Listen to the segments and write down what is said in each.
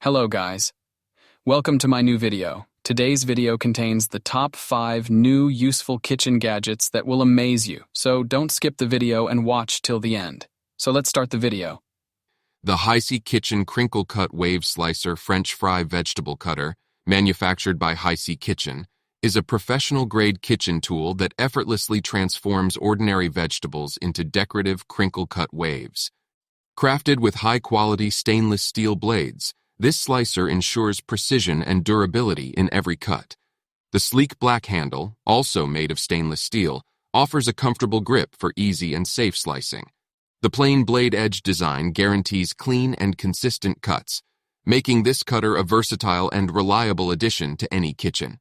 Hello guys. Welcome to my new video. Today's video contains the top 5 new useful kitchen gadgets that will amaze you, so don't skip the video and watch till the end. So let's start the video. The Hi-C Kitchen Crinkle Cut Wave Slicer French Fry Vegetable Cutter, manufactured by Hi-C Kitchen, is a professional-grade kitchen tool that effortlessly transforms ordinary vegetables into decorative crinkle-cut waves. Crafted with high-quality stainless steel blades, this slicer ensures precision and durability in every cut. The sleek black handle, also made of stainless steel, offers a comfortable grip for easy and safe slicing. The plain blade edge design guarantees clean and consistent cuts, making this cutter a versatile and reliable addition to any kitchen.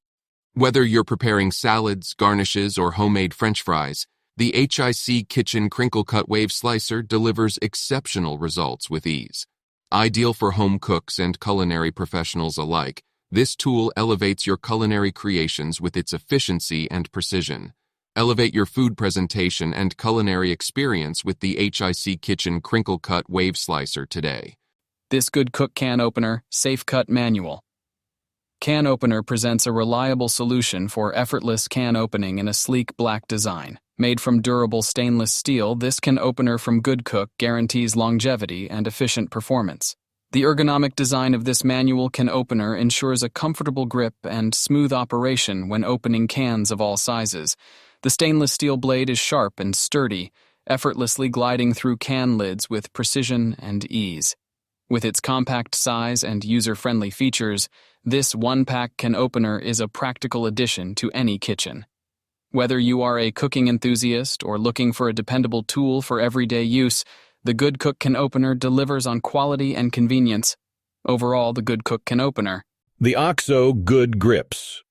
Whether you're preparing salads, garnishes, or homemade French fries, the HIC Kitchen Crinkle Cut Wave Slicer delivers exceptional results with ease. Ideal for home cooks and culinary professionals alike, this tool elevates your culinary creations with its efficiency and precision. Elevate your food presentation and culinary experience with the HIC Kitchen Crinkle Cut Wave Slicer today. This Good Cook Can Opener Safe Cut Manual. Can Opener presents a reliable solution for effortless can opening in a sleek black design. Made from durable stainless steel, this can opener from Good Cook guarantees longevity and efficient performance. The ergonomic design of this manual can opener ensures a comfortable grip and smooth operation when opening cans of all sizes. The stainless steel blade is sharp and sturdy, effortlessly gliding through can lids with precision and ease. With its compact size and user-friendly features, this one-pack can opener is a practical addition to any kitchen. Whether you are a cooking enthusiast or looking for a dependable tool for everyday use, the Good Cook Can Opener delivers on quality and convenience. Overall, the Good Cook Can Opener. The OXO Good Grips.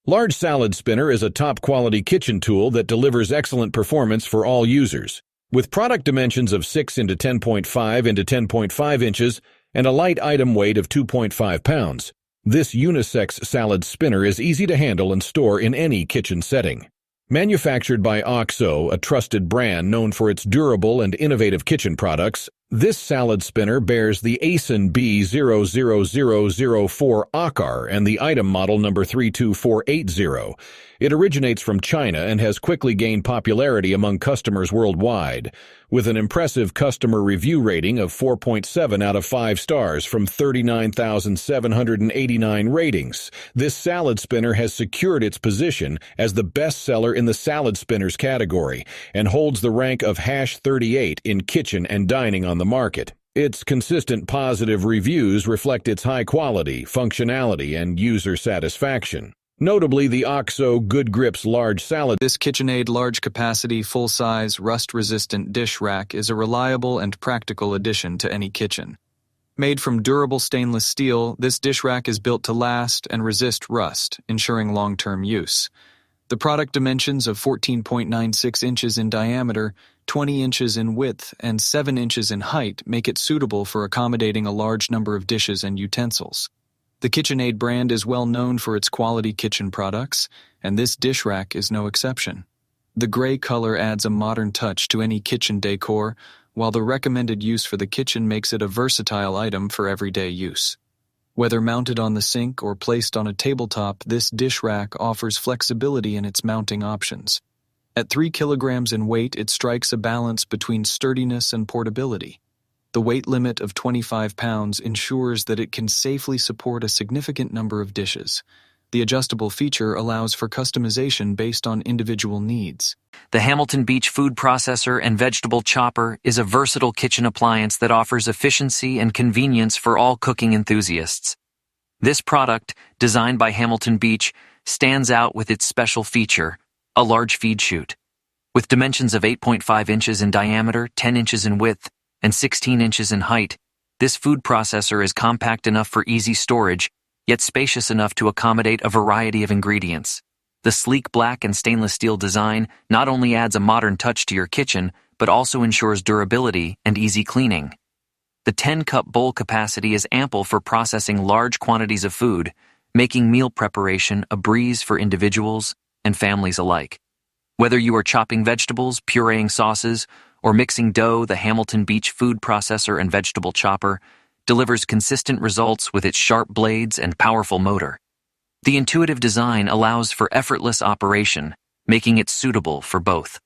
Large Salad Spinner is a top-quality kitchen tool that delivers excellent performance for all users. With product dimensions of 6 into 10.5 into 10.5 inches and a light item weight of 2.5 pounds, this unisex salad spinner is easy to handle and store in any kitchen setting. Manufactured by OXO, a trusted brand known for its durable and innovative kitchen products, this salad spinner bears the ASIN B00004 ACAR and the item model number 32480. It originates from China and has quickly gained popularity among customers worldwide, with an impressive customer review rating of 4.7 out of 5 stars from 39,789 ratings. This salad spinner has secured its position as the best seller in the salad spinners category and holds the rank of #38 in kitchen and dining on the market. Its consistent positive reviews reflect its high quality, functionality, and user satisfaction. Notably, the OXO Good Grips Large Salad. This KitchenAid large capacity, full-size, rust-resistant dish rack is a reliable and practical addition to any kitchen. Made from durable stainless steel, this dish rack is built to last and resist rust, ensuring long-term use. The product dimensions of 14.96 inches in diameter, 20 inches in width, and 7 inches in height make it suitable for accommodating a large number of dishes and utensils. The KitchenAid brand is well known for its quality kitchen products, and this dish rack is no exception. The gray color adds a modern touch to any kitchen decor, while the recommended use for the kitchen makes it a versatile item for everyday use. Whether mounted on the sink or placed on a tabletop, this dish rack offers flexibility in its mounting options. At 3 kilograms in weight, it strikes a balance between sturdiness and portability. The weight limit of 25 pounds ensures that it can safely support a significant number of dishes. The adjustable feature allows for customization based on individual needs. The Hamilton Beach Food Processor and Vegetable Chopper is a versatile kitchen appliance that offers efficiency and convenience for all cooking enthusiasts. This product, designed by Hamilton Beach, stands out with its special feature, a large feed chute. With dimensions of 8.5 inches in diameter, 10 inches in width, and 16 inches in height, this food processor is compact enough for easy storage, yet spacious enough to accommodate a variety of ingredients. The sleek black and stainless steel design not only adds a modern touch to your kitchen, but also ensures durability and easy cleaning. The 10-cup bowl capacity is ample for processing large quantities of food, making meal preparation a breeze for individuals and families alike. Whether you are chopping vegetables, pureeing sauces, or mixing dough, the Hamilton Beach Food Processor and Vegetable Chopper delivers consistent results with its sharp blades and powerful motor. The intuitive design allows for effortless operation, making it suitable for both